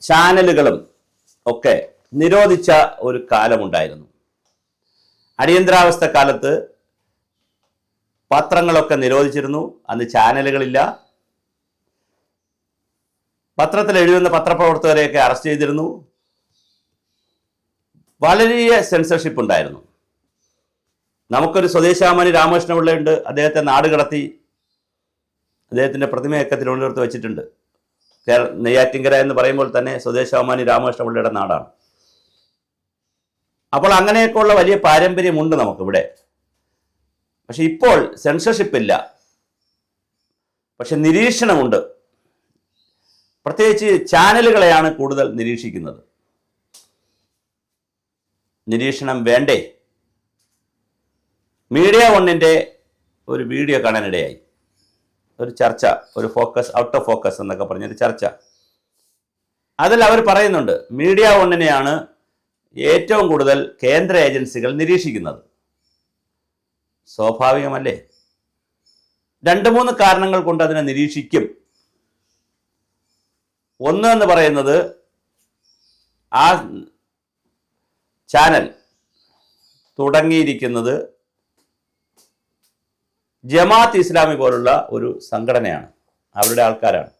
ചാനലുകളും ഒക്കെ നിരോധിച്ച ഒരു കാലമുണ്ടായിരുന്നു. അടിയന്തരാവസ്ഥ കാലത്ത് പത്രങ്ങളൊക്കെ നിരോധിച്ചിരുന്നു. അന്ന് ചാനലുകളില്ല. പത്രത്തിൽ എഴുതുന്ന പത്രപ്രവർത്തകരെയൊക്കെ അറസ്റ്റ് ചെയ്തിരുന്നു. വളരെ സെൻസർഷിപ്പ് ഉണ്ടായിരുന്നു. നമുക്കൊരു സ്വദേശാമാനി രാമകൃഷ്ണപിള്ളയുണ്ട്. അദ്ദേഹത്തെ നാട് കടത്തി അദ്ദേഹത്തിൻ്റെ പ്രതിമയൊക്കെ തിരുവനന്തപുരത്ത് വെച്ചിട്ടുണ്ട്. നെയ്യാറ്റിൻകര എന്ന് പറയുമ്പോൾ തന്നെ സ്വദേശാമാനി രാമകൃഷ്ണപിള്ളയുടെ നാടാണ്. അപ്പോൾ അങ്ങനെയൊക്കെയുള്ള വലിയ പാരമ്പര്യമുണ്ട് നമുക്കിവിടെ. പക്ഷെ ഇപ്പോൾ സെൻസർഷിപ്പ് ഇല്ല, പക്ഷെ നിരീക്ഷണമുണ്ട്. പ്രത്യേകിച്ച് ചാനലുകളെയാണ് കൂടുതൽ നിരീക്ഷിക്കുന്നത്. നിരീക്ഷണം വേണ്ടേ? മീഡിയ വണ്ണിൻ്റെ ഒരു വീഡിയോ കാണാനിടയായി. ഒരു ചർച്ച, ഒരു ഫോക്കസ്, ഔട്ട് ഓഫ് ഫോക്കസ് എന്നൊക്കെ പറഞ്ഞൊരു ചർച്ച. അതിൽ അവർ പറയുന്നുണ്ട് മീഡിയ വണ്ണിനെയാണ് ഏറ്റവും കൂടുതൽ കേന്ദ്ര ഏജൻസികൾ നിരീക്ഷിക്കുന്നത്. സ്വാഭാവികമല്ലേ? 2-3 കാരണങ്ങൾ കൊണ്ട് അതിനെ നിരീക്ഷിക്കും. ഒന്ന് എന്ന് പറയുന്നത്, ആ ചാനൽ തുടങ്ങിയിരിക്കുന്നത് ജമാഅത്ത് ഇസ്ലാമി പോലുള്ള ഒരു സംഘടനയാണ്, അവരുടെ ആൾക്കാരാണ്.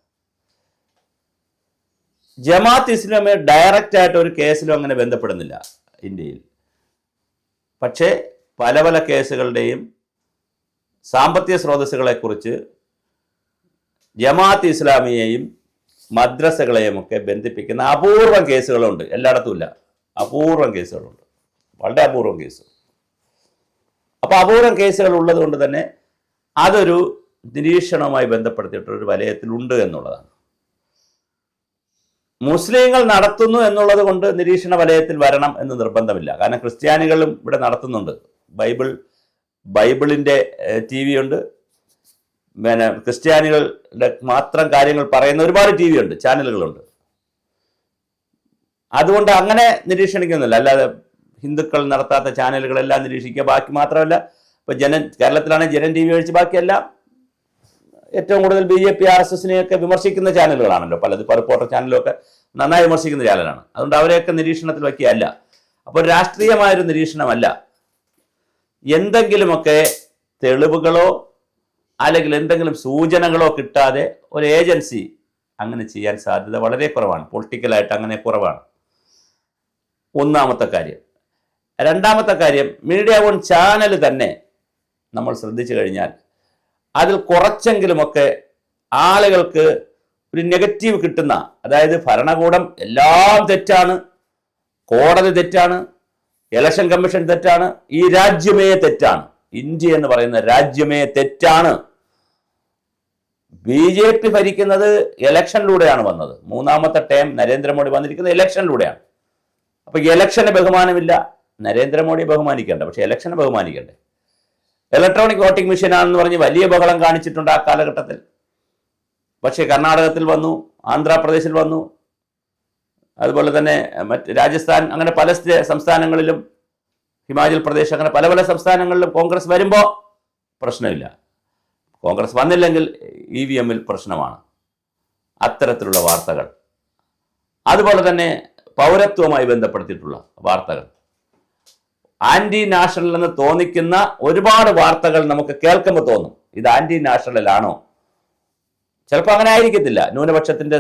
ജമാഅത്ത് ഇസ്ലാമി ഡയറക്റ്റായിട്ട് ഒരു കേസിലും അങ്ങനെ ബന്ധപ്പെടുന്നില്ല ഇന്ത്യയിൽ. പക്ഷേ പല പല കേസുകളുടെയും സാമ്പത്തിക സ്രോതസ്സുകളെക്കുറിച്ച് ജമാഅത്ത് ഇസ്ലാമിയെയും മദ്രസകളെയും ഒക്കെ ബന്ധിപ്പിക്കുന്ന അപൂർവം കേസുകളുണ്ട്. എല്ലായിടത്തും ഇല്ല, അപൂർവം കേസുകളുണ്ട്, വളരെ അപൂർവം കേസ്. അപ്പോൾ അപൂർവം കേസുകൾ ഉള്ളത് കൊണ്ട് തന്നെ അതൊരു നിരീക്ഷണവുമായി ബന്ധപ്പെടുത്തിയിട്ടൊരു വലയത്തിലുണ്ട് എന്നുള്ളതാണ്. മുസ്ലിങ്ങൾ നടത്തുന്നു എന്നുള്ളത് കൊണ്ട് നിരീക്ഷണ വലയത്തിൽ വരണം എന്ന് നിർബന്ധമില്ല. കാരണം ക്രിസ്ത്യാനികളും ഇവിടെ നടത്തുന്നുണ്ട്. ബൈബിളിൻ്റെ TV ഉണ്ട്. പിന്നെ ക്രിസ്ത്യാനികളുടെ മാത്രം കാര്യങ്ങൾ പറയുന്ന ഒരുപാട് TV ഉണ്ട്, ചാനലുകളുണ്ട്. അതുകൊണ്ട് അങ്ങനെ നിരീക്ഷണിക്കുന്നില്ല. അല്ലാതെ ഹിന്ദുക്കൾ നടത്താത്ത ചാനലുകളെല്ലാം നിരീക്ഷിക്കുക. ബാക്കി മാത്രമല്ല, ഇപ്പോൾ കേരളത്തിലാണെങ്കിൽ ജനൻ TV ഒഴിച്ച് ബാക്കിയെല്ലാം ഏറ്റവും കൂടുതൽ BJP RSSനെയൊക്കെ വിമർശിക്കുന്ന ചാനലുകളാണല്ലോ. പലത് റിപ്പോർട്ടർ ചാനലൊക്കെ നന്നായി വിമർശിക്കുന്ന ചാനലാണ്. അതുകൊണ്ട് അവരെയൊക്കെ നിരീക്ഷണത്തിൽ വയ്ക്കുകയല്ല. അപ്പോൾ രാഷ്ട്രീയമായൊരു നിരീക്ഷണമല്ല. എന്തെങ്കിലുമൊക്കെ തെളിവുകളോ അല്ലെങ്കിൽ എന്തെങ്കിലും സൂചനകളോ കിട്ടാതെ ഒരു ഏജൻസി അങ്ങനെ ചെയ്യാൻ സാധ്യത വളരെ കുറവാണ്. പൊളിറ്റിക്കലായിട്ട് അങ്ങനെ കുറവാണ്. ഒന്നാമത്തെ കാര്യം. രണ്ടാമത്തെ കാര്യം, മീഡിയ വൺ ചാനൽ തന്നെ നമ്മൾ ശ്രദ്ധിച്ചു കഴിഞ്ഞാൽ അതിൽ കുറച്ചെങ്കിലുമൊക്കെ ആളുകൾക്ക് ഒരു നെഗറ്റീവ് കിട്ടുന്ന, അതായത് ഭരണകൂടം എല്ലാം തെറ്റാണ്, കോടതി തെറ്റാണ്, ഇലക്ഷൻ കമ്മീഷൻ തെറ്റാണ്, ഈ രാജ്യമേ തെറ്റാണ്, ഇന്ത്യ എന്ന് പറയുന്ന രാജ്യമേ തെറ്റാണ്, BJP ഭരിക്കുന്നത് ഇലക്ഷനിലൂടെയാണ് വന്നത്, 3ാമത്തെ ടൈം നരേന്ദ്രമോദി വന്നിരിക്കുന്നത് ഇലക്ഷനിലൂടെയാണ്. അപ്പൊ ഇലക്ഷന് ബഹുമാനമില്ല. നരേന്ദ്രമോദിയെ ബഹുമാനിക്കേണ്ട, പക്ഷെ ഇലക്ഷനെ ബഹുമാനിക്കണ്ടേ? ഇലക്ട്രോണിക് വോട്ടിംഗ് മെഷീനാണെന്ന് പറഞ്ഞ് വലിയ ബഹളം കാണിച്ചിട്ടുണ്ട് ആ കാലഘട്ടത്തിൽ. പക്ഷേ കർണാടകത്തിൽ വന്നു, ആന്ധ്രാപ്രദേശിൽ വന്നു, അതുപോലെ തന്നെ മറ്റ് രാജസ്ഥാൻ, അങ്ങനെ പല സംസ്ഥാനങ്ങളിലും, ഹിമാചൽ പ്രദേശ്, അങ്ങനെ പല പല സംസ്ഥാനങ്ങളിലും കോൺഗ്രസ് വരുമ്പോൾ പ്രശ്നമില്ല. കോൺഗ്രസ് വന്നില്ലെങ്കിൽ EVMൽ പ്രശ്നമാണ്. അത്തരത്തിലുള്ള വാർത്തകൾ, അതുപോലെ തന്നെ പൗരത്വവുമായി ബന്ധപ്പെടുത്തിയിട്ടുള്ള വാർത്തകൾ, ആന്റി നാഷണൽ എന്ന് തോന്നിക്കുന്ന ഒരുപാട് വാർത്തകൾ നമുക്ക് കേൾക്കുമ്പോൾ തോന്നും ഇത് ആന്റി നാഷണലാണോ? ചിലപ്പോൾ അങ്ങനെ ആയിരിക്കത്തില്ല. ന്യൂനപക്ഷത്തിന്റെ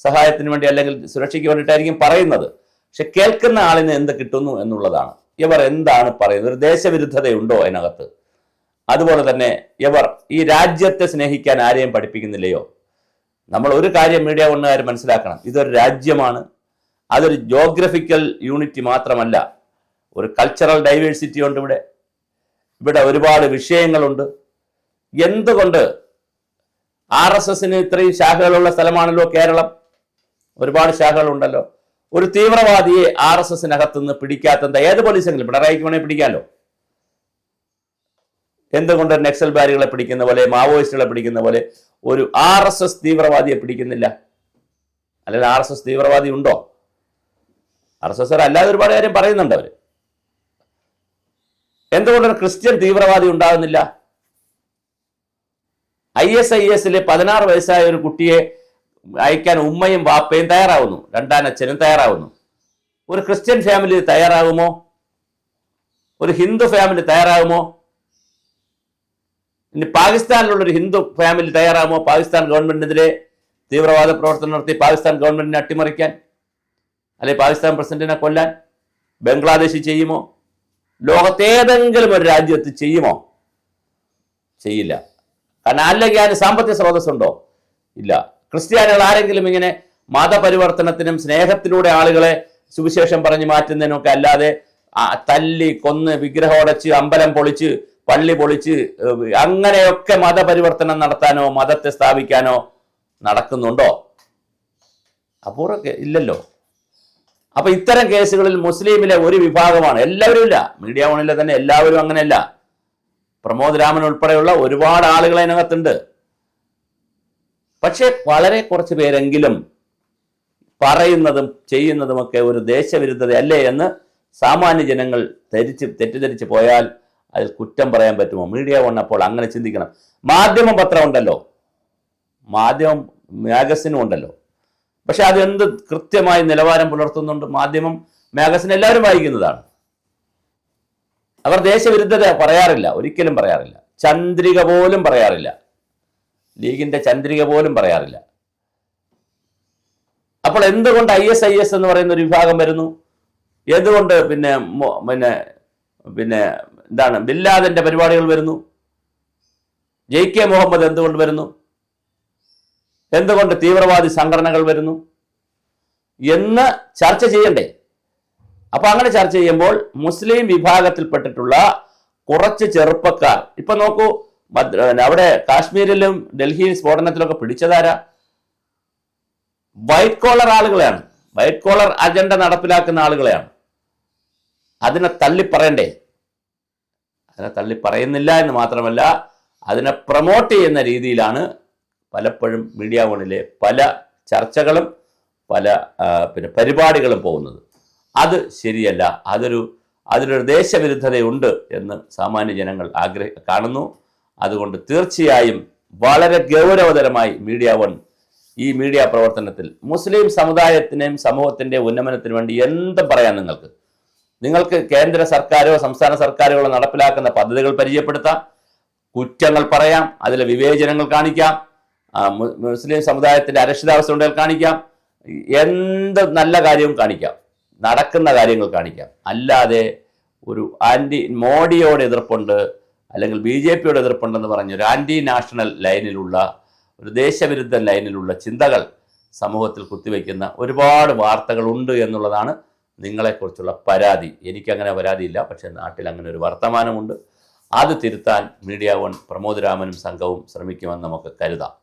സഹായത്തിന് വേണ്ടി അല്ലെങ്കിൽ സുരക്ഷയ്ക്ക് വേണ്ടിയിട്ടായിരിക്കും പറയുന്നത്. പക്ഷെ കേൾക്കുന്ന ആളിന് എന്ത് കിട്ടുന്നു എന്നുള്ളതാണ്. ഇവർ എന്താണ് പറയുന്നത്? ഒരു ദേശവിരുദ്ധതയുണ്ടോ അതിനകത്ത്? അതുപോലെ തന്നെ ഇവർ ഈ രാജ്യത്തെ സ്നേഹിക്കാൻ ആരെയും പഠിപ്പിക്കുന്നില്ലയോ? നമ്മൾ ഒരു കാര്യം മീഡിയ വണ്ണുകാർ മനസ്സിലാക്കണം, ഇതൊരു രാജ്യമാണ്. അതൊരു ജോഗ്രഫിക്കൽ യൂണിറ്റി മാത്രമല്ല, ഒരു കൾച്ചറൽ ഡൈവേഴ്സിറ്റി ഉണ്ട് ഇവിടെ. ഇവിടെ ഒരുപാട് വിഷയങ്ങളുണ്ട്. എന്തുകൊണ്ട് RSSന് ഇത്രയും ശാഖകളുള്ള സ്ഥലമാണല്ലോ കേരളം? ഒരുപാട് ശാഖകളുണ്ടല്ലോ. ഒരു തീവ്രവാദിയെ RSSനകത്തുനിന്ന് പിടിക്കാത്ത ഏത് പോലീസെങ്കിലും, പിണറായിക്ക് വേണേൽ പിടിക്കാമല്ലോ. എന്തുകൊണ്ട് നക്സൽ ബാരികളെ പിടിക്കുന്ന പോലെ, മാവോയിസ്റ്റുകളെ പിടിക്കുന്ന പോലെ ഒരു RSS തീവ്രവാദിയെ പിടിക്കുന്നില്ല? അല്ലെങ്കിൽ RSS തീവ്രവാദി ഉണ്ടോ? RSS അല്ലാതെ ഒരുപാട് കാര്യം പറയുന്നുണ്ട് അവർ. എന്തുകൊണ്ടൊരു ക്രിസ്ത്യൻ തീവ്രവാദി ഉണ്ടാകുന്നില്ല? ISISലെ 16 വയസ്സായ ഒരു കുട്ടിയെ അയക്കാൻ ഉമ്മയും വാപ്പയും തയ്യാറാവുന്നു, രണ്ടാനച്ഛനും തയ്യാറാവുന്നു. ഒരു ക്രിസ്ത്യൻ ഫാമിലി തയ്യാറാകുമോ? ഒരു ഹിന്ദു ഫാമിലി തയ്യാറാകുമോ? ഇനി പാകിസ്ഥാനിലുള്ളൊരു ഹിന്ദു ഫാമിലി തയ്യാറാകുമോ പാകിസ്ഥാൻ ഗവൺമെന്റിനെതിരെ തീവ്രവാദ പ്രവർത്തനം നടത്തി പാകിസ്ഥാൻ ഗവൺമെന്റിനെ അട്ടിമറിക്കാൻ, അല്ലെങ്കിൽ പാകിസ്ഥാൻ പ്രസിഡന്റിനെ കൊല്ലാൻ? ബംഗ്ലാദേശിൽ ചെയ്യുമോ? ലോകത്തേതെങ്കിലും ഒരു രാജ്യത്ത് ചെയ്യുമോ? ചെയ്യില്ല. കാരണം അല്ലെങ്കിൽ അതിന് സാമ്പത്തിക സ്രോതസ്സുണ്ടോ? ഇല്ല. ക്രിസ്ത്യാനികൾ ആരെങ്കിലും ഇങ്ങനെ മതപരിവർത്തനത്തിനും സ്നേഹത്തിലൂടെ ആളുകളെ സുവിശേഷം പറഞ്ഞ് മാറ്റുന്നതിനൊക്കെ അല്ലാതെ തല്ലി കൊന്ന് വിഗ്രഹം ഉടച്ച് അമ്പലം പൊളിച്ച് പള്ളി പൊളിച്ച് അങ്ങനെയൊക്കെ മതപരിവർത്തനം നടത്താനോ മതത്തെ സ്ഥാപിക്കാനോ നടക്കുന്നുണ്ടോ? അപൂർവം ഇല്ലല്ലോ. അപ്പൊ ഇത്തരം കേസുകളിൽ മുസ്ലിമിലെ ഒരു വിഭാഗമാണ്, എല്ലാവരും ഇല്ല, മീഡിയ വണിലെ തന്നെ എല്ലാവരും അങ്ങനെയല്ല. പ്രമോദ് രാമൻ ഉൾപ്പെടെയുള്ള ഒരുപാട് ആളുകൾ അതിനകത്തുണ്ട്. പക്ഷെ വളരെ കുറച്ച് പേരെങ്കിലും പറയുന്നതും ചെയ്യുന്നതുമൊക്കെ ഒരു ദേശവിരുദ്ധതയല്ലേ എന്ന് സാമാന്യ ജനങ്ങൾ തെറ്റിദ്ധരിച്ച് പോയാൽ അതിൽ കുറ്റം പറയാൻ പറ്റുമോ? മീഡിയ വൺ അപ്പോൾ അങ്ങനെ ചിന്തിക്കണം. മാധ്യമ പത്രം ഉണ്ടല്ലോ, മാധ്യമം മാഗസിനും ഉണ്ടല്ലോ, പക്ഷെ അതെന്ത് കൃത്യമായി നിലവാരം പുലർത്തുന്നുണ്ട്? മാധ്യമം മാഗസിൻ എല്ലാവരും വായിക്കുന്നതാണ്. അവർ ദേശവിരുദ്ധത പറയാറില്ല, ഒരിക്കലും പറയാറില്ല. ചന്ദ്രിക പോലും പറയാറില്ല, ലീഗിന്റെ ചന്ദ്രിക പോലും പറയാറില്ല. അപ്പോൾ എന്തുകൊണ്ട് ISIS എന്ന് പറയുന്ന ഒരു വിഭാഗം വരുന്നു? എന്തുകൊണ്ട് പിന്നെ എന്താണ് ബില്ലാദിന്റെ പരിപാടികൾ വരുന്നു? JK മുഹമ്മദ് എന്തുകൊണ്ട് വരുന്നു? എന്തുകൊണ്ട് തീവ്രവാദി സംഘടനകൾ വരുന്നു എന്ന് ചർച്ച ചെയ്യണ്ടേ? അപ്പൊ അങ്ങനെ ചർച്ച ചെയ്യുമ്പോൾ മുസ്ലിം വിഭാഗത്തിൽപ്പെട്ടിട്ടുള്ള കുറച്ച് ചെറുപ്പക്കാർ, ഇപ്പൊ നോക്കൂ, അവിടെ കാശ്മീരിലും ഡൽഹി സ്ഫോടനത്തിലൊക്കെ പിടിച്ചതാരാ? വൈറ്റ് കോളർ ആളുകളെയാണ്, വൈറ്റ് കോളർ അജണ്ട നടപ്പിലാക്കുന്ന ആളുകളെയാണ്. അതിനെ തള്ളിപ്പറയണ്ടേ? അതിനെ തള്ളിപ്പറയുന്നില്ല എന്ന് മാത്രമല്ല, അതിനെ പ്രൊമോട്ട് ചെയ്യുന്ന രീതിയിലാണ് പലപ്പോഴും മീഡിയ വണിലെ പല ചർച്ചകളും പല പരിപാടികളും പോകുന്നത്. അത് ശരിയല്ല. അതിലൊരു ദേശവിരുദ്ധതയുണ്ട് എന്ന് സാമാന്യ ജനങ്ങൾ കാണുന്നു. അതുകൊണ്ട് തീർച്ചയായും വളരെ ഗൗരവതരമായി മീഡിയ വൺ ഈ മീഡിയ പ്രവർത്തനത്തിൽ മുസ്ലിം സമുദായത്തിനെയും സമൂഹത്തിൻ്റെ ഉന്നമനത്തിന് വേണ്ടി എന്തും പറയാം. നിങ്ങൾക്ക് കേന്ദ്ര സർക്കാരോ സംസ്ഥാന സർക്കാരുകളോ നടപ്പിലാക്കുന്ന പദ്ധതികൾ പരിചയപ്പെടുത്താം, കുറ്റങ്ങൾ പറയാം, അതിലെ വിവേചനങ്ങൾ കാണിക്കാം, മുസ്ലിം സമുദായത്തിൻ്റെ അരക്ഷിതാവസ്ഥ ഉണ്ടെങ്കിൽ കാണിക്കാം, എന്ത് നല്ല കാര്യവും കാണിക്കാം, നടക്കുന്ന കാര്യങ്ങൾ കാണിക്കാം. അല്ലാതെ ഒരു മോഡിയോട് എതിർപ്പുണ്ട് അല്ലെങ്കിൽ BJPയോട് എതിർപ്പുണ്ടെന്ന് പറഞ്ഞ് ഒരു ആൻറ്റി നാഷണൽ ലൈനിലുള്ള ഒരു ദേശവിരുദ്ധ ലൈനിലുള്ള ചിന്തകൾ സമൂഹത്തിൽ കുത്തിവെക്കുന്ന ഒരുപാട് വാർത്തകളുണ്ട് എന്നുള്ളതാണ് നിങ്ങളെക്കുറിച്ചുള്ള പരാതി. എനിക്കങ്ങനെ പരാതിയില്ല, പക്ഷേ നാട്ടിൽ അങ്ങനെ ഒരു വർത്തമാനമുണ്ട്. അത് തിരുത്താൻ മീഡിയ വൺ പ്രമോദ് രാമനും സംഘവും ശ്രമിക്കുമെന്ന് നമുക്ക് കരുതാം.